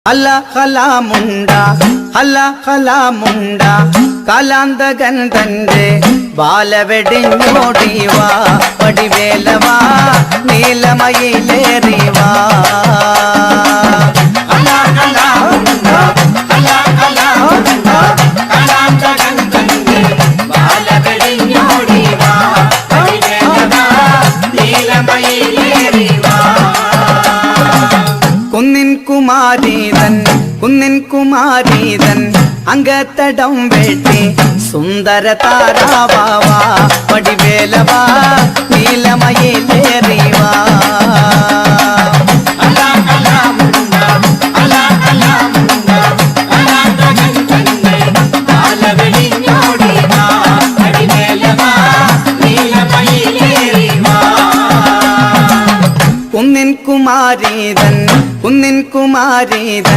ഹല ഹലാമുണ്ട ഹല ഹലാമുണ്ട കാലാന്തകൻ തന്റെ ബാലവെടിഞ്ഞോടിവാ വടിവേലവാ നീലമയിലേറിവാ കുന്നിൻ കുമാരീതൻ അങ്കത്തടം വെട്ടി സുന്ദര താരാവാ വടിവേലവാ നീലമയിലേറിവാ കുന്നിൻ കുമാരീതൻ